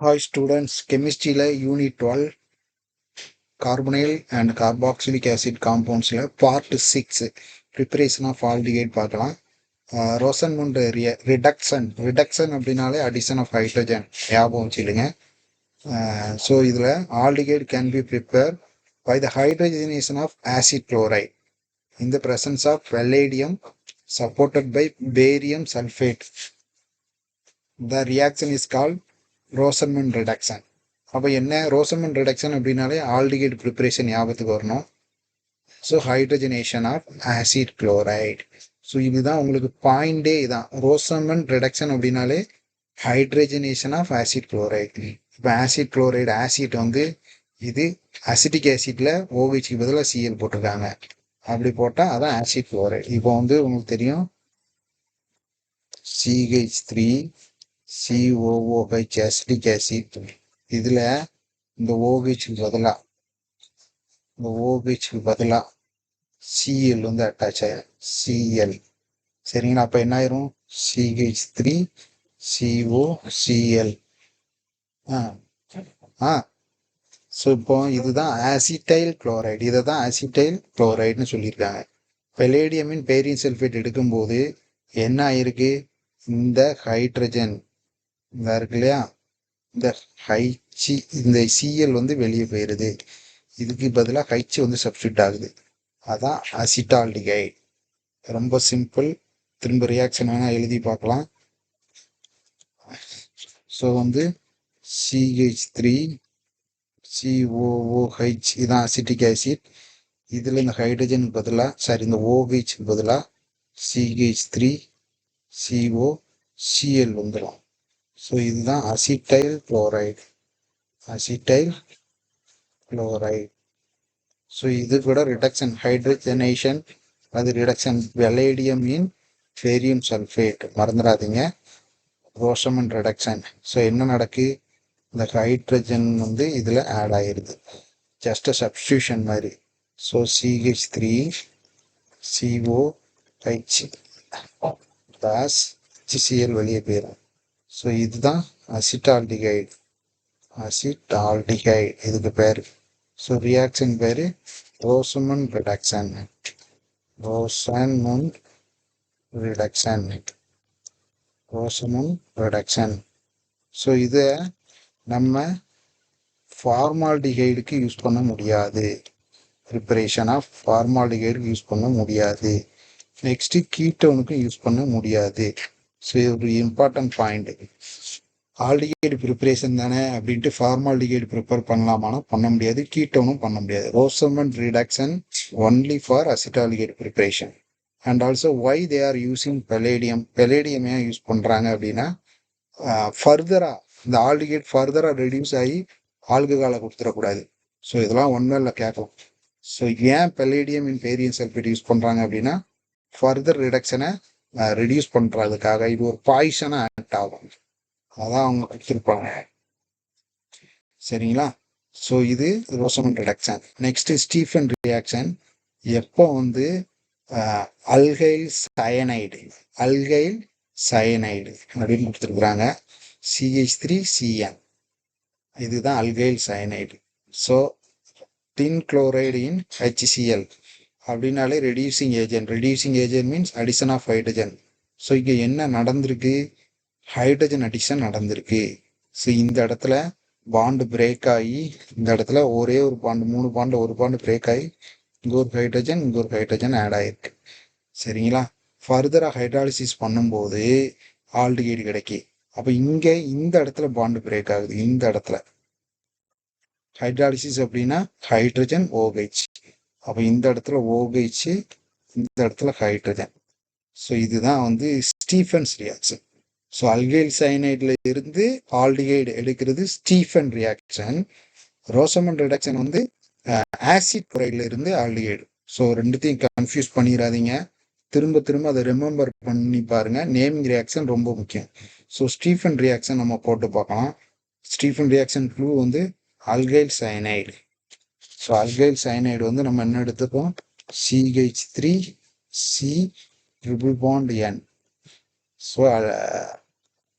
Hi students, chemistry la unit 12 carbonyl and carboxylic acid compounds la part 6 preparation of aldehyde பார்க்கலாம். Rosenmund reduction அப்படினாலே addition of hydrogen ஞாபகம் வச்சுடுங்க. So இதுல aldehyde can be prepared by the hydrogenation of acid chloride in the presence of palladium supported by barium sulfate. The reaction is called Rosenmund reduction. அப்போ என்ன Rosenmund reduction அப்படின்னாலே aldehyde preparation ஞாபகத்துக்கு வரணும். So hydrogenation of acid chloride. So இதுதான் உங்களுக்கு பாயிண்டே இதான். Rosenmund reduction அப்படின்னாலே ஹைட்ரஜனேஷன் ஆஃப் ஆசிட் குளோரைடு. இப்போ ஆசிட் குளோரைடு ஆசிட் வந்து இது அசிட்டிக் ஆசிட்ல ஓவிச்சுக்கு பதிலாக சிஎல் போட்டிருக்காங்க. அப்படி போட்டால் அதான் ஆசிட் குளோரைடு. இப்போ வந்து உங்களுக்கு தெரியும் CH3 COOH அசிட்டிக் ஆசிட். இதுல இந்த OH பதிலா சிஎல் வந்து அட்டாச் ஆயிரும். சிஎல் சரிங்களா? அப்ப என்ன ஆயிரும்? CH3 COCl. ஸோ இப்போ இதுதான் ஆசிட்டைல் குளோரைடு. இதை தான் ஆசிட்டைல் குளோரைடுன்னு சொல்லியிருக்காங்க. பெலேடியமின் பேரியம் சல்ஃபேட் எடுக்கும்போது என்ன ஆயிருக்கு? இந்த ஹைட்ரஜன் இருக்கு இல்லையா, இந்த ஹைச்சி இந்த சிஎல் வந்து வெளியே போயிடுது. இதுக்கு பதிலாக ஹைச்சி வந்து சப்ஸ்டியூட் ஆகுது. அதான் அசிட்டால்டிகைட். ரொம்ப சிம்பிள். திரும்ப ரியாக்ஷன் வேணா எழுதி பார்க்கலாம். ஸோ வந்து CH3 COOH இதான் அசிட்டிக் ஆசிட். இதில் இந்த ஹைட்ரஜனுக்கு பதிலாக இந்த OH பதிலாக CH3 COCl வந்துடும். ஸோ இதுதான் அசிட்டைல் குளோரைடு. ஸோ இது கூட ரிடக்ஷன் ஹைட்ரஜனேஷன், அது ரிடக்ஷன் வெலேடியம் இன் பேரியம் சல்ஃபேட் மறந்துடாதீங்க. ரோசமண்ட் ரிடக்ஷன். ஸோ என்ன நடக்கு? இந்த ஹைட்ரஜன் வந்து இதில் ஆட் ஆயிடுது, ஜஸ்ட் சப்ஸ்டியூஷன் மாதிரி. So CH3 COH plus HCl வெளியே போயிடும். ஸோ இதுதான் அசிட்டால்டிகைடு. இதுக்கு பேர். ஸோ ரியாக்ஷன் பேர் ரோசமண்ட் ரிடக்ஷன். ஸோ இதை நம்ம ஃபார்மால்டிகைடுக்கு யூஸ் பண்ண முடியாது. ப்ரிப்பரேஷன் ஆஃப் ஃபார்மால்டிகைடுக்கு யூஸ் பண்ண முடியாது. நெக்ஸ்ட் கீட்டோனுக்கு யூஸ் பண்ண முடியாது. ஸோ இது ஒரு இம்பார்ட்டன்ட் பாயிண்ட். ஆல்டிகைடு ப்ரிப்பரேஷன் தானே அப்படின்ட்டு ஃபார்மால்டிகைடு ப்ரிப்பேர் பண்ணலாமானா பண்ண முடியாது. கீட்டோனும் பண்ண முடியாது. Rosenmund reduction only for acetaldehyde preparation. And also why they are using palladium. Palladium ஏன் யூஸ் பண்ணுறாங்க அப்படின்னா ஃபர்தராக இந்த ஆல்டிகைடு ஃபர்தராக ரெடியூஸ் ஆகி ஆல்கஹாலை கொடுத்துடக்கூடாது. ஸோ இதெல்லாம் ஒன்றும் கேட்கலாம். ஸோ ஏன் பெலேடியம் இன் பேரியம் சல்ஃபேட் யூஸ் பண்ணுறாங்க அப்படின்னா ஃபர்தர் ரிடக்ஷனை ரெடியூஸ் பண்ணுறதுக்காக. இது ஒரு பாய்சனாக ஆக்ட் ஆகும், அதான் அவங்க கொடுத்துருப்பாங்க. சரிங்களா? ஸோ இது Rosenmund reduction. Next Stephen reaction. எப்போ வந்து அல்கைல் சயனைடு அப்படின்னு கொடுத்துருக்குறாங்க. CH3CN இதுதான் alkyl cyanide. So tin chloride in HCl அப்படின்னாலே reducing agent means addition of hydrogen. So இங்கே என்ன நடந்திருக்கு? ஹைட்ரஜன் அடிஷன் நடந்திருக்கு. ஸோ இந்த இடத்துல பாண்டு பிரேக் ஆகி, இந்த இடத்துல ஒரே ஒரு பாண்டு 3 பாண்டு ஒரு பாண்டு பிரேக் ஆகி இங்கே ஒரு ஹைட்ரஜன் ஆட் ஆயிருக்கு. சரிங்களா? ஃபர்தராக ஹைட்ராலிசிஸ் பண்ணும்போது ஆல்டிகைடு கிடைக்கி. அப்போ இங்கே இந்த இடத்துல பாண்டு பிரேக் ஆகுது. இந்த இடத்துல ஹைட்ராலிசிஸ் அப்படின்னா ஹைட்ரஜன் OH. அப்போ இந்த இடத்துல OH, இந்த இடத்துல ஹைட்ரஜன். ஸோ இதுதான் வந்து ஸ்டீஃபன்ஸ் ரியாக்ஷன். ஸோ அல்கைல் சயனைட்ல இருந்து ஆல்டிகைடு எடுக்கிறது ஸ்டீஃபன் ரியாக்ஷன். ரோசமண்ட் ரிடக்ஷன் வந்து ஆசிட் குளோரைட்ல இருந்து ஆல்டிகைடு. ஸோ ரெண்டுத்தையும் கன்ஃபியூஸ் பண்ணிடாதீங்க. திரும்ப அதை ரிமெம்பர் பண்ணி பாருங்க. நேமிங் ரியாக்ஷன் ரொம்ப முக்கியம். ஸோ ஸ்டீஃபன் ரியாக்ஷன் நம்ம போட்டு பார்க்கலாம். ஸ்டீஃபன் ரியாக்ஷன் க்ளூ வந்து alkyl cyanide. So alkyl cyanide வந்து நம்ம என்ன எடுத்துப்போம்? CH3C triple bond N. So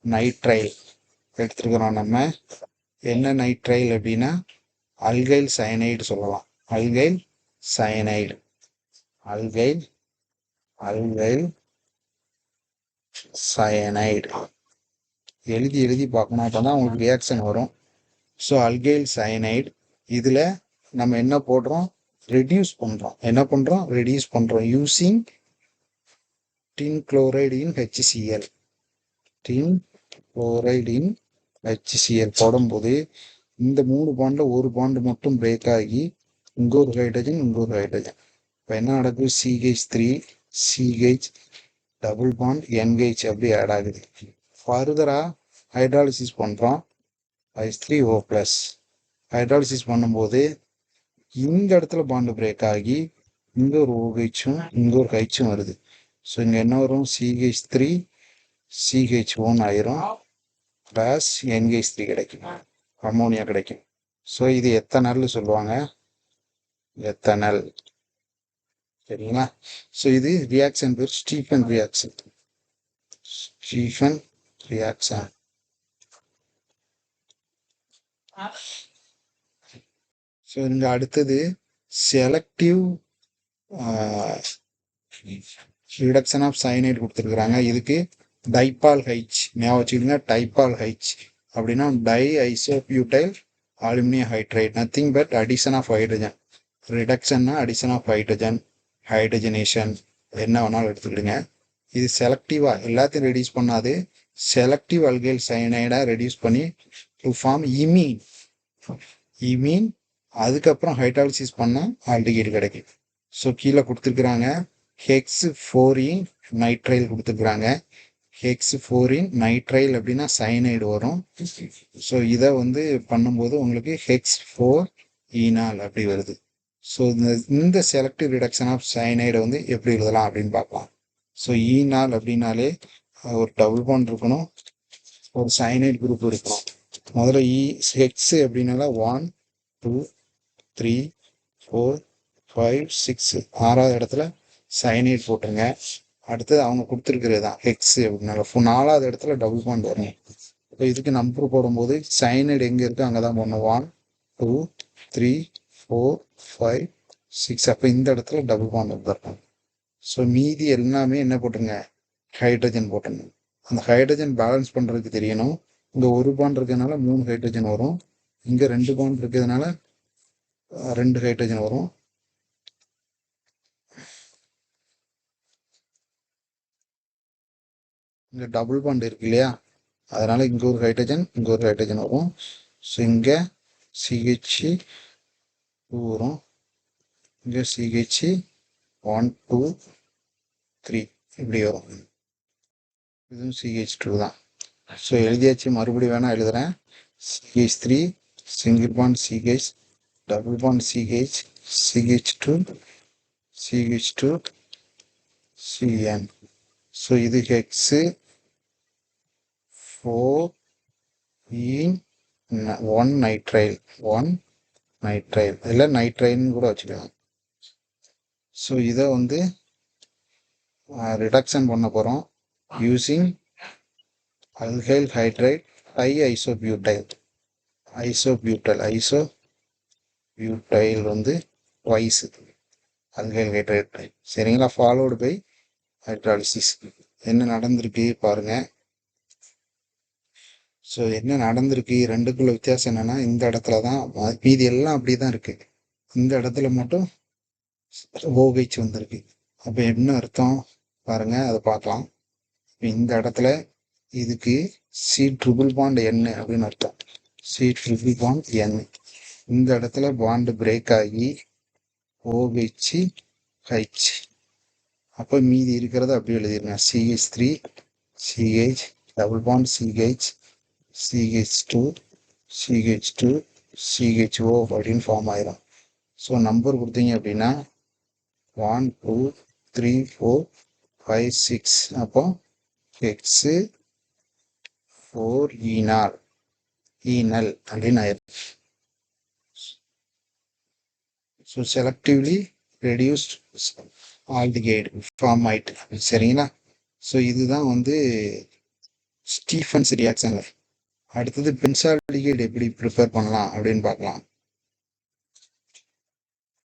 nitrile எடுத்துருக்கிறோம் நம்ம. என்ன நைட்ரைல் அப்படின்னா அல்கைல் சயனைடு சொல்லலாம். Alkyl cyanide, alkyl alkyl cyanide எழுதி எழுதி பார்க்கணும், அப்போ தான் உங்களுக்கு ரியாக்ஷன் வரும். ஸோ அல்கைல் சயனைடு இதில் நம்ம என்ன போடுறோம், ரெடியூஸ் பண்ணுறோம். என்ன பண்ணுறோம், ரெடியூஸ் பண்ணுறோம் using tin chloride in HCl. Tin chloride in HCl போடும்போது இந்த 3 பாண்டில் ஒரு பாண்டு மட்டும் பிரேக் ஆகி இங்கே ஒரு ஹைட்ரஜன், இங்கே ஒரு ஹைட்ரஜன். இப்போ என்ன நடக்குது, CH3 CH double bond NH அப்படி ஆட் ஆகுது. ஃபர்தராக ஹைட்ராலிசிஸ் பண்ணுறோம், H3O+. ஹைட்ராலிசிஸ் பண்ணும்போது இந்த இடத்துல பாண்டு பிரேக் ஆகி இங்கே ஒரு OHும் இங்கே ஒரு Hம் வருது. ஸோ இங்கே என்ன வரும், CH3 CH1 ஆயிரும், ப்ளஸ் NH3 கிடைக்கும், அமோனியா கிடைக்கும். ஸோ இது எத்தனால் சொல்லுவாங்க, எத்தனால். சரிங்களா? ஸோ இது ரியாக்ஷன் பேர் Stephen reaction. Stephen reaction. So இங்கே அடுத்தது செலக்டிவ் ரிடக்ஷன் ஆஃப் சயனைடு கொடுத்துருக்குறாங்க. இதுக்கு டைபால் ஹைச் ஞாபகம் வச்சுக்கிங்க. டைபால் ஹைச் அப்படின்னா di isobutyl aluminium hydride, nothing but addition of hydrogen. ரிடக்ஷன்னா அடிஷன் ஆஃப் ஹைட்ரஜன், ஹைட்ரஜனேஷன் என்ன வேணாலும் எடுத்துக்கிடுங்க. இது செலக்டிவாக எல்லாத்தையும் ரெடியூஸ் பண்ணாது, செலக்டிவ் அல்கைல் சயனைடாக ரெடியூஸ் பண்ணி டு ஃபார்ம் இமீன். இமீன் அதுக்கப்புறம் ஹைட்ராலிசிஸ் பண்ணால் ஆல்டிகைடு கிடைக்கும். ஸோ கீழே கொடுத்துருக்குறாங்க ஹெக்ஸ்-4ஈன் நைட்ரைல் கொடுத்துருக்குறாங்க. ஹெக்ஸ்-4ஈன் நைட்ரைல் அப்படின்னா சயனைடு வரும். ஸோ இதை பண்ணும்போது உங்களுக்கு H4-ஈனால் அப்படி வருது. ஸோ இந்த செலக்டிவ் ரிடக்ஷன் ஆஃப் சயனைடை எப்படி எழுதலாம் அப்படின்னு பார்க்கலாம். ஸோ ஈனால் அப்படின்னாலே ஒரு டபுள் பாண்ட் இருக்கணும், ஒரு சயனைடு குரூப் இருக்கணும். முதல்ல ஹெக்ஸ் அப்படின்னால 1 2 3 4 5 6 6வது இடத்துல சயனைடு போட்டுருங்க. அடுத்தது அவங்க கொடுத்துருக்கிறது தான் ஹெக்ஸ் அப்படின்னால 4வது இடத்துல டபுள் பாண்ட் வரும். இப்போ இதுக்கு நம்பர் போடும்போது சயனைடு எங்கே இருக்குது அங்கே தான் போடணும். 1 2 3 4 5 6. அப்போ இந்த இடத்துல டபுள் பாண்ட் வந்துடணும். ஸோ மீதி எல்லாமே என்ன போட்டுருங்க, ஹைட்ரஜன் போட்டுருங்க. அந்த ஹைட்ரஜன் பேலன்ஸ் பண்ணுறதுக்கு தெரியணும். இங்கே ஒரு பாண்ட் இருக்கிறதுனால 3 ஹைட்ரஜன் வரும், இங்கே 2 பாண்ட் இருக்கிறதுனால 2 ஹைட்ரஜன் வரும். இங்கே டபுள் பாண்ட் இருக்கு இல்லையா, அதனால இங்கே ஒரு ஹைட்ரஜன் இங்கே ஒரு ஹைட்ரஜன் வரும். ஸோ இங்கே CH2 வரும், இங்கே CH1 2 3 இப்படி வரும். இதுவும் CH2 தான். ஸோ எழுதியாச்சு, மறுபடியும் வேணால் எழுதுகிறேன். CH3 single bond CH double bond CH CH2 CH2 CN. So இது H4-ஈன் 1 நைட்ரைல், 1 நைட்ரைல் இல்லை நைட்ரைல்னு கூட வச்சுக்கலாம். ஸோ இதை ரிடக்ஷன் பண்ண போகிறோம் using alkyl hydride di isobutyl. Isobutyl twice alkyl hydride. சரிங்களா? Followed by hydrolysis. என்ன நடந்திருக்கு பாருங்க. ஸோ என்ன நடந்திருக்கு, ரெண்டுக்குள்ள வித்தியாசம் என்னன்னா, இந்த இடத்துல தான் மீதி எல்லாம் அப்படி தான் இருக்கு, இந்த இடத்துல மட்டும் OH வந்திருக்கு. அப்போ என்ன அர்த்தம் பாருங்க, அதை பார்க்கலாம். இந்த இடத்துல இதுக்கு C∼ N அப்படின்னு அர்த்தம். C∼ N. இந்த இடத்துல பாண்டு பிரேக் ஆகி OH அப்போ மீதி இருக்கிறத அப்படி எழுதிருங்க. CH3 CH double bond CH CH2 CH2 CHO அப்படின்னு ஃபார்ம் ஆயிரும். ஸோ நம்பர் கொடுத்தீங்க அப்படின்னா 1 2 3 4 5 6. அப்போ X4-ஈனால் ஈனல் அப்படின்னு ஆயிரும். So selectively reduced aldehyde form ஆயிட்டு. சரிங்களா? ஸோ இதுதான் ஸ்டீஃபன்ஸ் ரியாக்ஷன். அடுத்தது பென்சால்டிகைடு எப்படி ப்ரிப்பேர் பண்ணலாம் அப்படின்னு பார்க்கலாம்.